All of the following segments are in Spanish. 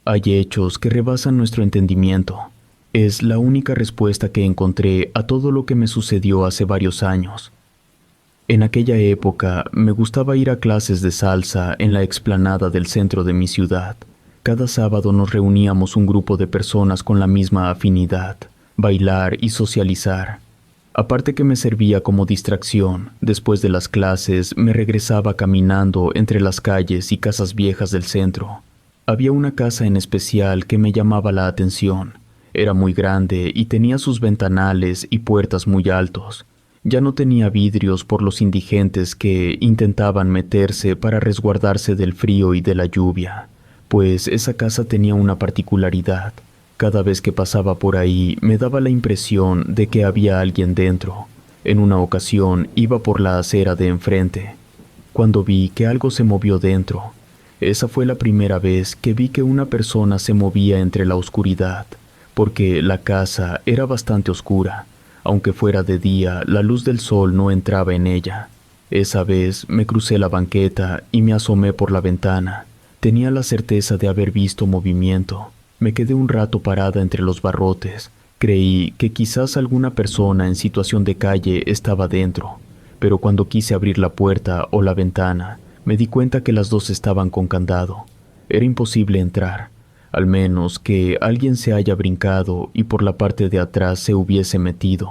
Hay hechos que rebasan nuestro entendimiento. Es la única respuesta que encontré a todo lo que me sucedió hace varios años. En aquella época me gustaba ir a clases de salsa en la explanada del centro de mi ciudad. Cada sábado nos reuníamos un grupo de personas con la misma afinidad, bailar y socializar. Aparte que me servía como distracción, después de las clases me regresaba caminando entre las calles y casas viejas del centro. Había una casa en especial que me llamaba la atención. Era muy grande y tenía sus ventanales y puertas muy altos. Ya no tenía vidrios por los indigentes que intentaban meterse para resguardarse del frío y de la lluvia, pues esa casa tenía una particularidad. Cada vez que pasaba por ahí me daba la impresión de que había alguien dentro. En una ocasión iba por la acera de enfrente, cuando vi que algo se movió dentro. Esa fue la primera vez que vi que una persona se movía entre la oscuridad, porque la casa era bastante oscura. Aunque fuera de día, la luz del sol no entraba en ella. Esa vez me crucé la banqueta y me asomé por la ventana. Tenía la certeza de haber visto movimiento. Me quedé un rato parada entre los barrotes. Creí que quizás alguna persona en situación de calle estaba dentro, pero cuando quise abrir la puerta o la ventana, me di cuenta que las dos estaban con candado. Era imposible entrar, al menos que alguien se haya brincado y por la parte de atrás se hubiese metido.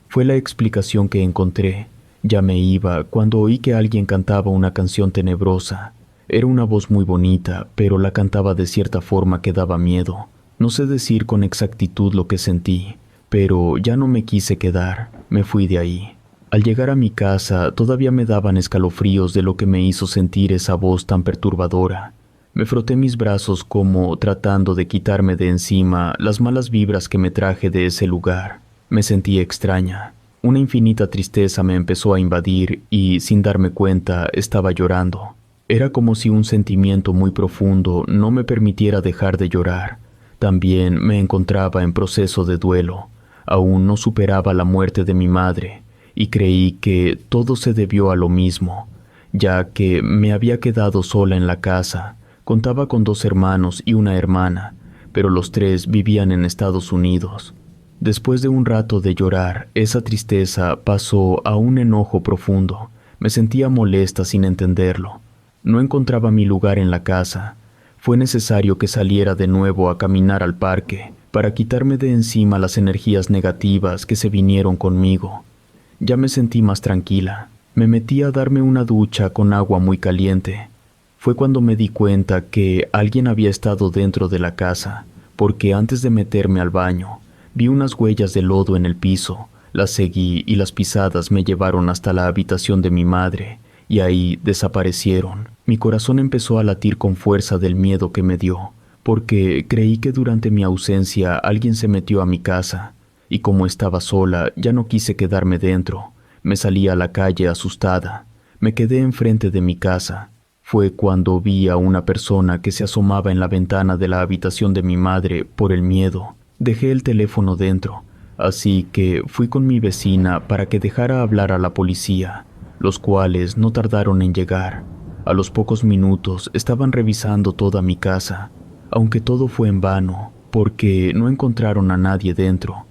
Fue la explicación que encontré. Ya me iba cuando oí que alguien cantaba una canción tenebrosa. Era una voz muy bonita, pero la cantaba de cierta forma que daba miedo. No sé decir con exactitud lo que sentí, pero ya no me quise quedar. Me fui de ahí. Al llegar a mi casa, todavía me daban escalofríos de lo que me hizo sentir esa voz tan perturbadora. Me froté mis brazos como tratando de quitarme de encima las malas vibras que me traje de ese lugar. Me sentí extraña. Una infinita tristeza me empezó a invadir y, sin darme cuenta, estaba llorando. Era como si un sentimiento muy profundo no me permitiera dejar de llorar. También me encontraba en proceso de duelo. Aún no superaba la muerte de mi madre y creí que todo se debió a lo mismo, ya que me había quedado sola en la casa. Contaba con 2 hermanos y una hermana, pero los 3 vivían en Estados Unidos. Después de un rato de llorar, esa tristeza pasó a un enojo profundo. Me sentía molesta sin entenderlo. No encontraba mi lugar en la casa. Fue necesario que saliera de nuevo a caminar al parque para quitarme de encima las energías negativas que se vinieron conmigo. Ya me sentí más tranquila. Me metí a darme una ducha con agua muy caliente. Fue cuando me di cuenta que alguien había estado dentro de la casa, porque antes de meterme al baño, vi unas huellas de lodo en el piso. Las seguí y las pisadas me llevaron hasta la habitación de mi madre, y ahí desaparecieron. Mi corazón empezó a latir con fuerza del miedo que me dio, porque creí que durante mi ausencia alguien se metió a mi casa, y como estaba sola, ya no quise quedarme dentro. Me salí a la calle asustada. Me quedé enfrente de mi casa. Fue cuando vi a una persona que se asomaba en la ventana de la habitación de mi madre por el miedo. Dejé el teléfono dentro, así que fui con mi vecina para que dejara hablar a la policía, los cuales no tardaron en llegar. A los pocos minutos estaban revisando toda mi casa, aunque todo fue en vano, porque no encontraron a nadie dentro.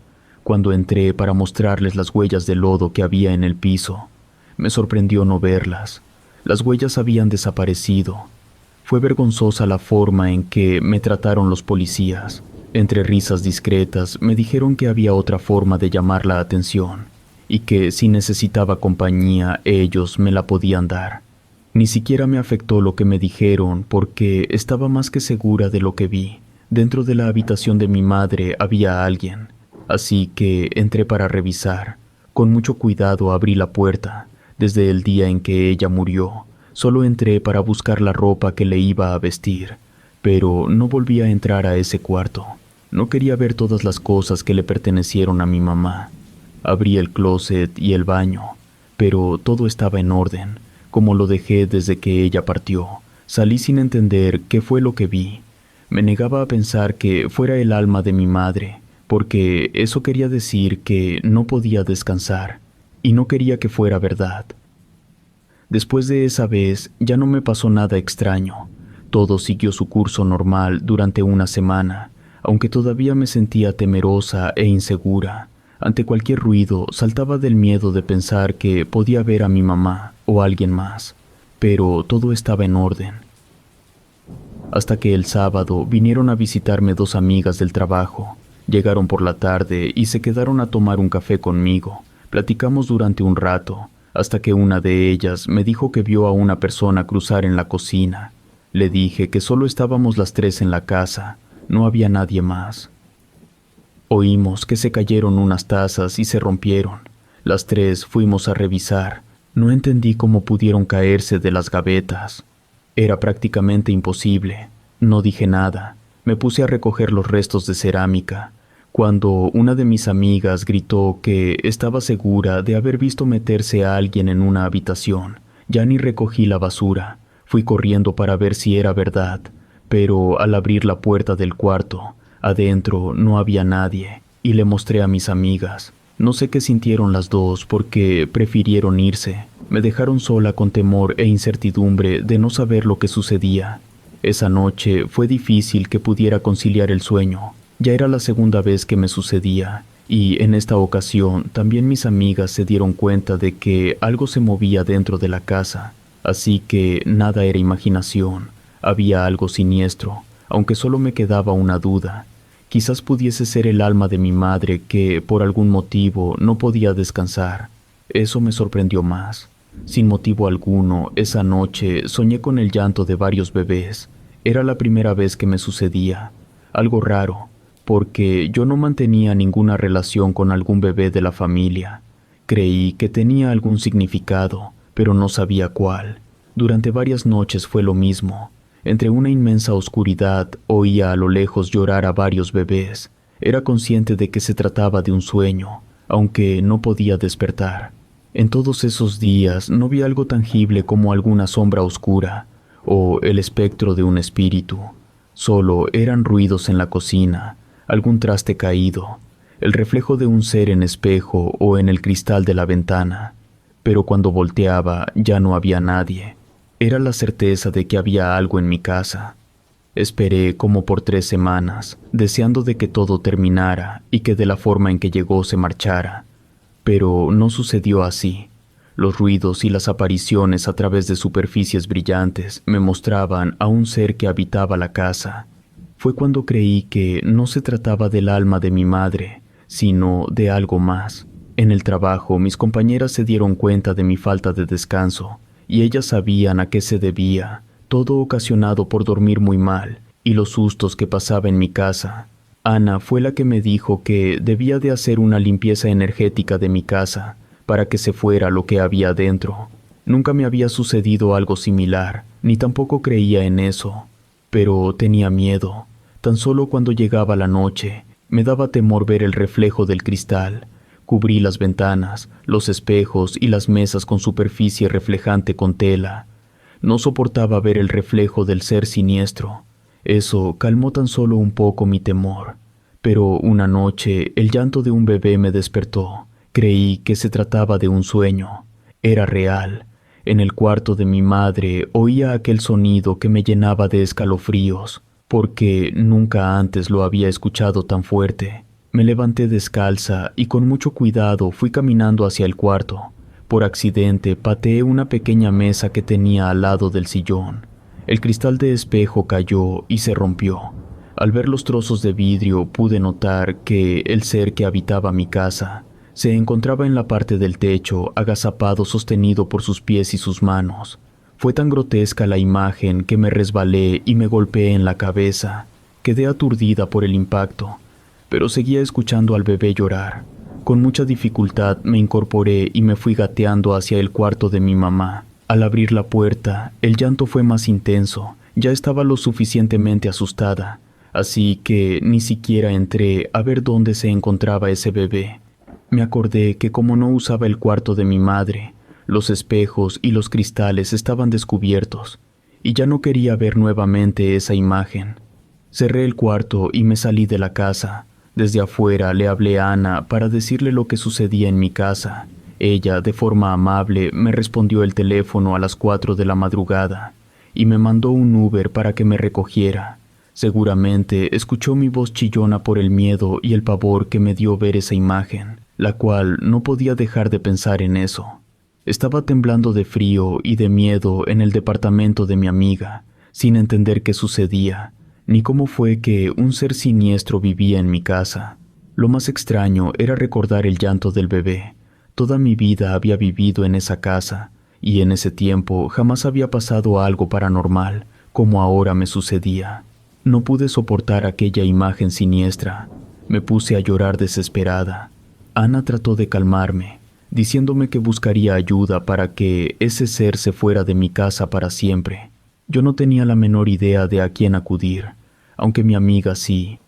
Cuando entré para mostrarles las huellas de lodo que había en el piso, me sorprendió no verlas. Las huellas habían desaparecido. Fue vergonzosa la forma en que me trataron los policías. Entre risas discretas me dijeron que había otra forma de llamar la atención y que si necesitaba compañía ellos me la podían dar. Ni siquiera me afectó lo que me dijeron porque estaba más que segura de lo que vi. Dentro de la habitación de mi madre había alguien, así que entré para revisar. Con mucho cuidado abrí la puerta. Desde el día en que ella murió, solo entré para buscar la ropa que le iba a vestir, pero no volví a entrar a ese cuarto. No quería ver todas las cosas que le pertenecieron a mi mamá. Abrí el closet y el baño, pero todo estaba en orden, como lo dejé desde que ella partió. Salí sin entender qué fue lo que vi. Me negaba a pensar que fuera el alma de mi madre, porque eso quería decir que no podía descansar. Y no quería que fuera verdad. Después de esa vez, ya no me pasó nada extraño. Todo siguió su curso normal durante una semana, aunque todavía me sentía temerosa e insegura. Ante cualquier ruido saltaba del miedo de pensar que podía ver a mi mamá o a alguien más, pero todo estaba en orden. Hasta que el sábado vinieron a visitarme dos amigas del trabajo. Llegaron por la tarde y se quedaron a tomar un café conmigo. Platicamos durante un rato, hasta que una de ellas me dijo que vio a una persona cruzar en la cocina. Le dije que solo estábamos las tres en la casa, no había nadie más. Oímos que se cayeron unas tazas y se rompieron. Las tres fuimos a revisar. No entendí cómo pudieron caerse de las gavetas. Era prácticamente imposible. No dije nada. Me puse a recoger los restos de cerámica, cuando una de mis amigas gritó que estaba segura de haber visto meterse a alguien en una habitación. Ya ni recogí la basura. Fui corriendo para ver si era verdad, pero al abrir la puerta del cuarto, adentro no había nadie, y le mostré a mis amigas. No sé qué sintieron las dos porque prefirieron irse. Me dejaron sola con temor e incertidumbre de no saber lo que sucedía. Esa noche fue difícil que pudiera conciliar el sueño. Ya era la segunda vez que me sucedía, y en esta ocasión también mis amigas se dieron cuenta de que algo se movía dentro de la casa. Así que nada era imaginación, había algo siniestro, aunque solo me quedaba una duda. Quizás pudiese ser el alma de mi madre que, por algún motivo, no podía descansar. Eso me sorprendió más. Sin motivo alguno, esa noche soñé con el llanto de varios bebés. Era la primera vez que me sucedía. Algo raro, porque yo no mantenía ninguna relación con algún bebé de la familia. Creí que tenía algún significado, pero no sabía cuál. Durante varias noches fue lo mismo. Entre una inmensa oscuridad oía a lo lejos llorar a varios bebés. Era consciente de que se trataba de un sueño, aunque no podía despertar. En todos esos días no vi algo tangible como alguna sombra oscura o el espectro de un espíritu. Solo eran ruidos en la cocina, algún traste caído, el reflejo de un ser en espejo o en el cristal de la ventana. Pero cuando volteaba ya no había nadie. Era la certeza de que había algo en mi casa. Esperé como por 3 semanas, deseando de que todo terminara y que de la forma en que llegó se marchara. Pero no sucedió así. Los ruidos y las apariciones a través de superficies brillantes me mostraban a un ser que habitaba la casa. Fue cuando creí que no se trataba del alma de mi madre, sino de algo más. En el trabajo, mis compañeras se dieron cuenta de mi falta de descanso, y ellas sabían a qué se debía, todo ocasionado por dormir muy mal y los sustos que pasaba en mi casa. Ana fue la que me dijo que debía de hacer una limpieza energética de mi casa para que se fuera lo que había dentro. Nunca me había sucedido algo similar, ni tampoco creía en eso, pero tenía miedo. Tan solo cuando llegaba la noche, me daba temor ver el reflejo del cristal. Cubrí las ventanas, los espejos y las mesas con superficie reflejante con tela. No soportaba ver el reflejo del ser siniestro. Eso calmó tan solo un poco mi temor. Pero una noche el llanto de un bebé me despertó. Creí que se trataba de un sueño. Era real. En el cuarto de mi madre oía aquel sonido que me llenaba de escalofríos, porque nunca antes lo había escuchado tan fuerte. Me levanté descalza y con mucho cuidado fui caminando hacia el cuarto. Por accidente pateé una pequeña mesa que tenía al lado del sillón. El cristal de espejo cayó y se rompió. Al ver los trozos de vidrio pude notar que el ser que habitaba mi casa se encontraba en la parte del techo, agazapado sostenido por sus pies y sus manos. Fue tan grotesca la imagen que me resbalé y me golpeé en la cabeza. Quedé aturdida por el impacto, pero seguía escuchando al bebé llorar. Con mucha dificultad me incorporé y me fui gateando hacia el cuarto de mi mamá. Al abrir la puerta, el llanto fue más intenso. Ya estaba lo suficientemente asustada, así que ni siquiera entré a ver dónde se encontraba ese bebé. Me acordé que como no usaba el cuarto de mi madre, los espejos y los cristales estaban descubiertos, y ya no quería ver nuevamente esa imagen. Cerré el cuarto y me salí de la casa. Desde afuera le hablé a Ana para decirle lo que sucedía en mi casa. Ella, de forma amable, me respondió el teléfono a las 4 de la madrugada, y me mandó un Uber para que me recogiera. Seguramente escuchó mi voz chillona por el miedo y el pavor que me dio ver esa imagen, la cual no podía dejar de pensar en eso. Estaba temblando de frío y de miedo en el departamento de mi amiga, sin entender qué sucedía, ni cómo fue que un ser siniestro vivía en mi casa. Lo más extraño era recordar el llanto del bebé. Toda mi vida había vivido en esa casa, y en ese tiempo jamás había pasado algo paranormal, como ahora me sucedía. No pude soportar aquella imagen siniestra. Me puse a llorar desesperada. Ana trató de calmarme, diciéndome que buscaría ayuda para que ese ser se fuera de mi casa para siempre. Yo no tenía la menor idea de a quién acudir, aunque mi amiga sí.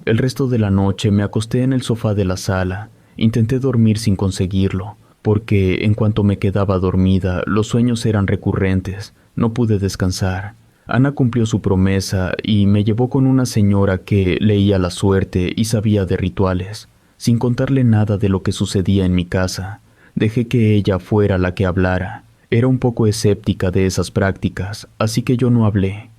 El resto de la noche me acosté en el sofá de la sala. Intenté dormir sin conseguirlo, porque en cuanto me quedaba dormida, los sueños eran recurrentes. No pude descansar. Ana cumplió su promesa y me llevó con una señora que leía la suerte y sabía de rituales. Sin contarle nada de lo que sucedía en mi casa, dejé que ella fuera la que hablara. Era un poco escéptica de esas prácticas, así que yo no hablé.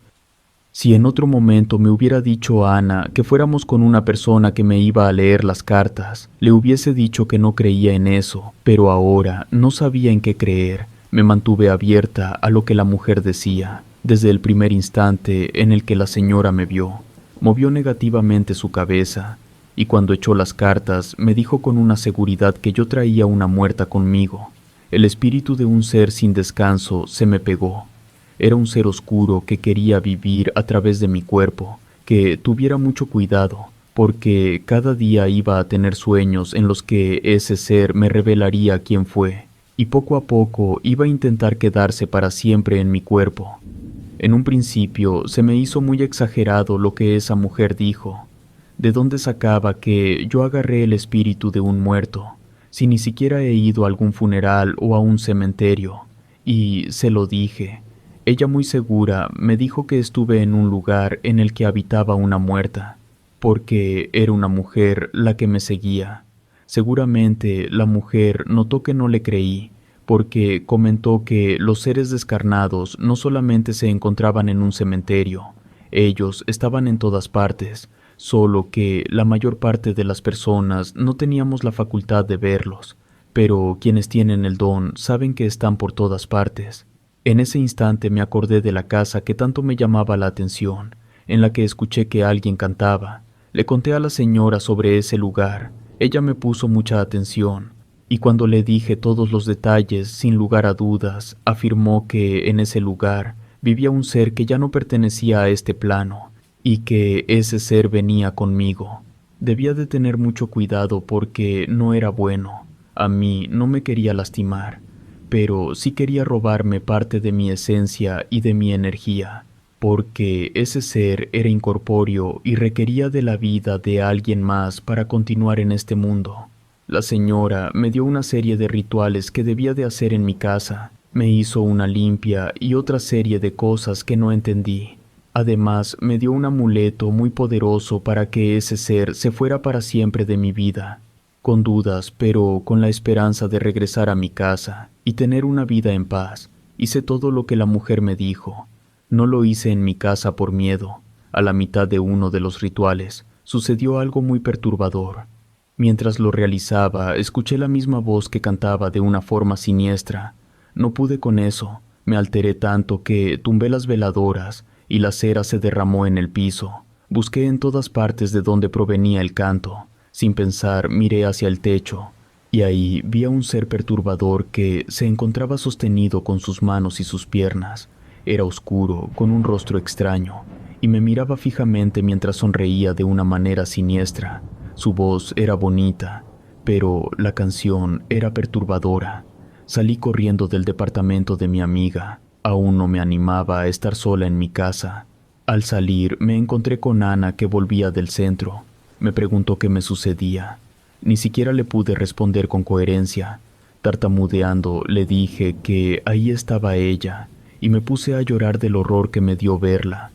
Si en otro momento me hubiera dicho a Ana que fuéramos con una persona que me iba a leer las cartas, le hubiese dicho que no creía en eso, pero ahora no sabía en qué creer. Me mantuve abierta a lo que la mujer decía. Desde el primer instante en el que la señora me vio, movió negativamente su cabeza, y cuando echó las cartas me dijo con una seguridad que yo traía una muerta conmigo. El espíritu de un ser sin descanso se me pegó. Era un ser oscuro que quería vivir a través de mi cuerpo, que tuviera mucho cuidado, porque cada día iba a tener sueños en los que ese ser me revelaría quién fue, y poco a poco iba a intentar quedarse para siempre en mi cuerpo. En un principio se me hizo muy exagerado lo que esa mujer dijo. ¿De dónde sacaba que yo agarré el espíritu de un muerto, si ni siquiera he ido a algún funeral o a un cementerio? Y se lo dije. Ella muy segura me dijo que estuve en un lugar en el que habitaba una muerta, porque era una mujer la que me seguía. Seguramente la mujer notó que no le creí, porque comentó que los seres descarnados no solamente se encontraban en un cementerio, ellos estaban en todas partes, solo que la mayor parte de las personas no teníamos la facultad de verlos, pero quienes tienen el don saben que están por todas partes. En ese instante me acordé de la casa que tanto me llamaba la atención, en la que escuché que alguien cantaba. Le conté a la señora sobre ese lugar. Ella me puso mucha atención, y cuando le dije todos los detalles, sin lugar a dudas, afirmó que en ese lugar vivía un ser que ya no pertenecía a este plano, y que ese ser venía conmigo. Debía de tener mucho cuidado porque no era bueno. A mí no me quería lastimar, pero sí quería robarme parte de mi esencia y de mi energía, porque ese ser era incorpóreo y requería de la vida de alguien más para continuar en este mundo. La señora me dio una serie de rituales que debía de hacer en mi casa. Me hizo una limpia y otra serie de cosas que no entendí. Además, me dio un amuleto muy poderoso para que ese ser se fuera para siempre de mi vida. Con dudas, pero con la esperanza de regresar a mi casa y tener una vida en paz, hice todo lo que la mujer me dijo. No lo hice en mi casa por miedo. A la mitad de uno de los rituales, sucedió algo muy perturbador. Mientras lo realizaba, escuché la misma voz que cantaba de una forma siniestra. No pude con eso. Me alteré tanto que tumbé las veladoras y la cera se derramó en el piso. Busqué en todas partes de donde provenía el canto. Sin pensar, miré hacia el techo, y ahí vi a un ser perturbador que se encontraba sostenido con sus manos y sus piernas. Era oscuro, con un rostro extraño, y me miraba fijamente mientras sonreía de una manera siniestra. Su voz era bonita, pero la canción era perturbadora. Salí corriendo del departamento de mi amiga. Aún no me animaba a estar sola en mi casa. Al salir, me encontré con Ana, que volvía del centro. Me preguntó qué me sucedía. Ni siquiera le pude responder con coherencia. Tartamudeando, le dije que ahí estaba ella, y me puse a llorar del horror que me dio verla.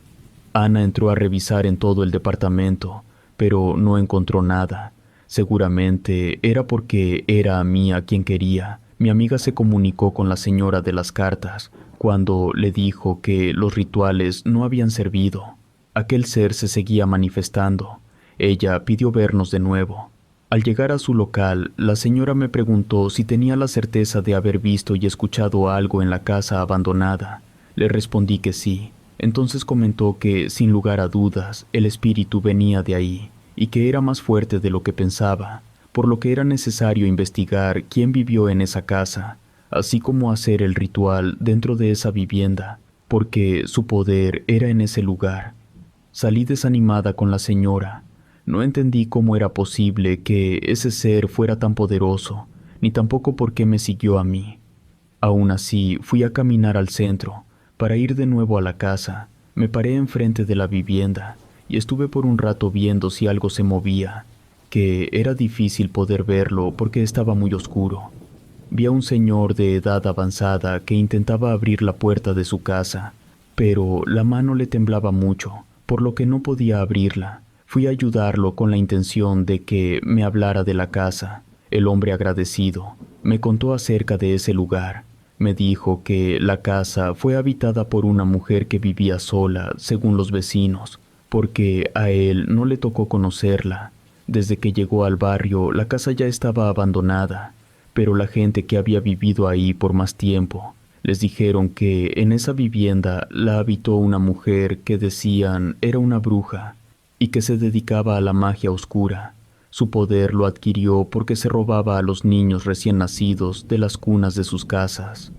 Ana entró a revisar en todo el departamento, pero no encontró nada. Seguramente era porque era a mí a quien quería. Mi amiga se comunicó con la señora de las cartas cuando le dijo que los rituales no habían servido. Aquel ser se seguía manifestando. Ella pidió vernos de nuevo. Al llegar a su local, la señora me preguntó si tenía la certeza de haber visto y escuchado algo en la casa abandonada. Le respondí que sí. Entonces comentó que, sin lugar a dudas, el espíritu venía de ahí y que era más fuerte de lo que pensaba, por lo que era necesario investigar quién vivió en esa casa, así como hacer el ritual dentro de esa vivienda, porque su poder era en ese lugar. Salí desanimada con la señora. No entendí cómo era posible que ese ser fuera tan poderoso, ni tampoco por qué me siguió a mí. Aún así, fui a caminar al centro, para ir de nuevo a la casa. Me paré enfrente de la vivienda, y estuve por un rato viendo si algo se movía, que era difícil poder verlo porque estaba muy oscuro. Vi a un señor de edad avanzada que intentaba abrir la puerta de su casa, pero la mano le temblaba mucho, por lo que no podía abrirla. Fui a ayudarlo con la intención de que me hablara de la casa. El hombre agradecido me contó acerca de ese lugar. Me dijo que la casa fue habitada por una mujer que vivía sola, según los vecinos, porque a él no le tocó conocerla. Desde que llegó al barrio, la casa ya estaba abandonada, pero la gente que había vivido ahí por más tiempo les dijeron que en esa vivienda la habitó una mujer que decían era una bruja y que se dedicaba a la magia oscura. Su poder lo adquirió porque se robaba a los niños recién nacidos de las cunas de sus casas.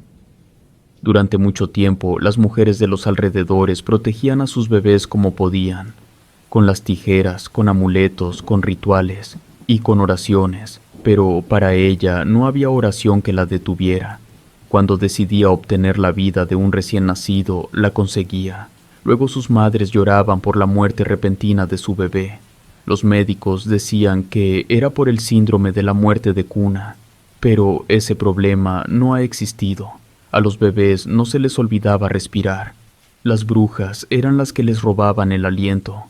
Durante mucho tiempo, las mujeres de los alrededores protegían a sus bebés como podían, con las tijeras, con amuletos, con rituales y con oraciones, pero para ella no había oración que la detuviera. Cuando decidía obtener la vida de un recién nacido, la conseguía. Luego sus madres lloraban por la muerte repentina de su bebé. Los médicos decían que era por el síndrome de la muerte de cuna, pero ese problema no ha existido. A los bebés no se les olvidaba respirar. Las brujas eran las que les robaban el aliento.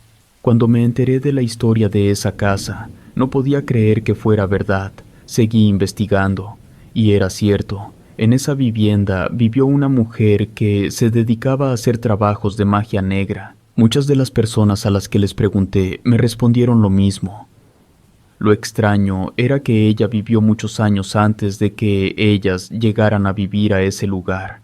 Cuando me enteré de la historia de esa casa, no podía creer que fuera verdad. Seguí investigando, y era cierto. En esa vivienda vivió una mujer que se dedicaba a hacer trabajos de magia negra. Muchas de las personas a las que les pregunté me respondieron lo mismo. Lo extraño era que ella vivió muchos años antes de que ellas llegaran a vivir a ese lugar,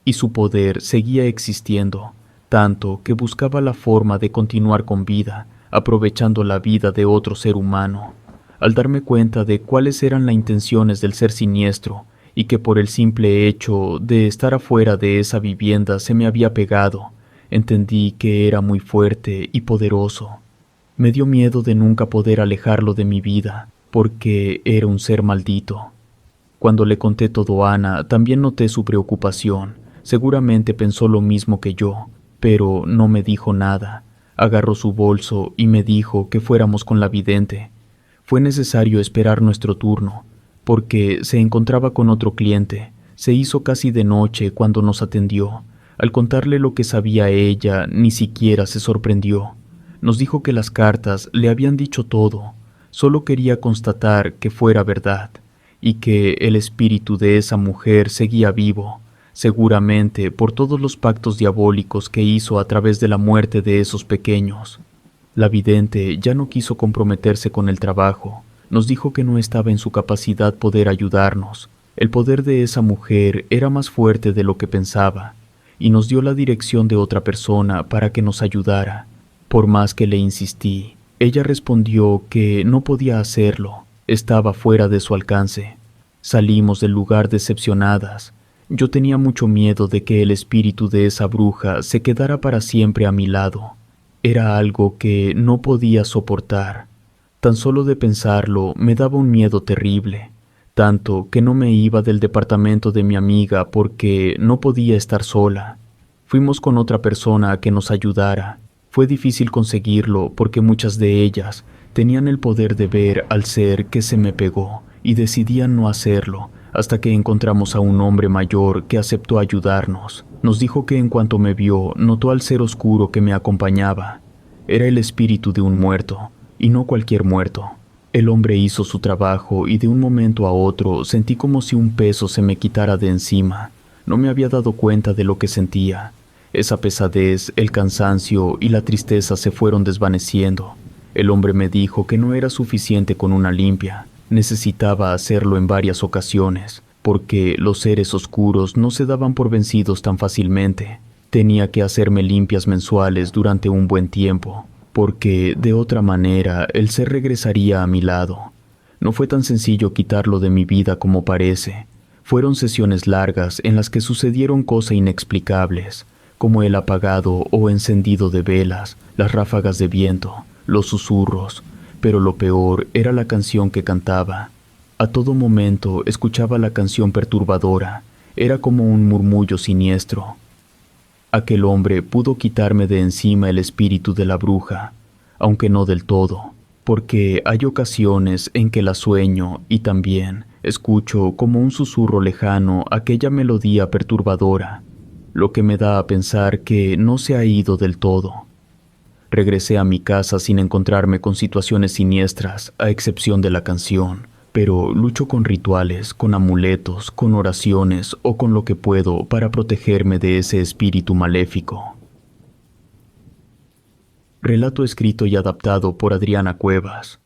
y su poder seguía existiendo, tanto que buscaba la forma de continuar con vida, aprovechando la vida de otro ser humano. Al darme cuenta de cuáles eran las intenciones del ser siniestro, y que por el simple hecho de estar afuera de esa vivienda se me había pegado, entendí que era muy fuerte y poderoso. Me dio miedo de nunca poder alejarlo de mi vida, porque era un ser maldito. Cuando le conté todo a Ana, también noté su preocupación. Seguramente pensó lo mismo que yo, pero no me dijo nada. Agarró su bolso y me dijo que fuéramos con la vidente. Fue necesario esperar nuestro turno, porque se encontraba con otro cliente. Se hizo casi de noche cuando nos atendió. Al contarle lo que sabía ella, ni siquiera se sorprendió. Nos dijo que las cartas le habían dicho todo, solo quería constatar que fuera verdad, y que el espíritu de esa mujer seguía vivo, seguramente por todos los pactos diabólicos que hizo a través de la muerte de esos pequeños. La vidente ya no quiso comprometerse con el trabajo, nos dijo que no estaba en su capacidad poder ayudarnos. El poder de esa mujer era más fuerte de lo que pensaba, y nos dio la dirección de otra persona para que nos ayudara. Por más que le insistí, ella respondió que no podía hacerlo, estaba fuera de su alcance. Salimos del lugar decepcionadas. Yo tenía mucho miedo de que el espíritu de esa bruja se quedara para siempre a mi lado. Era algo que no podía soportar. Tan solo de pensarlo me daba un miedo terrible, tanto que no me iba del departamento de mi amiga porque no podía estar sola. Fuimos con otra persona a que nos ayudara. Fue difícil conseguirlo porque muchas de ellas tenían el poder de ver al ser que se me pegó y decidían no hacerlo hasta que encontramos a un hombre mayor que aceptó ayudarnos. Nos dijo que en cuanto me vio, notó al ser oscuro que me acompañaba. Era el espíritu de un muerto, y no cualquier muerto. El hombre hizo su trabajo y de un momento a otro sentí como si un peso se me quitara de encima. No me había dado cuenta de lo que sentía. Esa pesadez, el cansancio y la tristeza se fueron desvaneciendo. El hombre me dijo que no era suficiente con una limpia. Necesitaba hacerlo en varias ocasiones, porque los seres oscuros no se daban por vencidos tan fácilmente. Tenía que hacerme limpias mensuales durante un buen tiempo, porque de otra manera el ser regresaría a mi lado. No fue tan sencillo quitarlo de mi vida como parece. Fueron sesiones largas en las que sucedieron cosas inexplicables, como el apagado o encendido de velas, las ráfagas de viento, los susurros, pero lo peor era la canción que cantaba. A todo momento escuchaba la canción perturbadora, era como un murmullo siniestro. Aquel hombre pudo quitarme de encima el espíritu de la bruja, aunque no del todo, porque hay ocasiones en que la sueño y también escucho como un susurro lejano aquella melodía perturbadora, lo que me da a pensar que no se ha ido del todo. Regresé a mi casa sin encontrarme con situaciones siniestras, a excepción de la canción, pero lucho con rituales, con amuletos, con oraciones o con lo que puedo para protegerme de ese espíritu maléfico. Relato escrito y adaptado por Adriana Cuevas.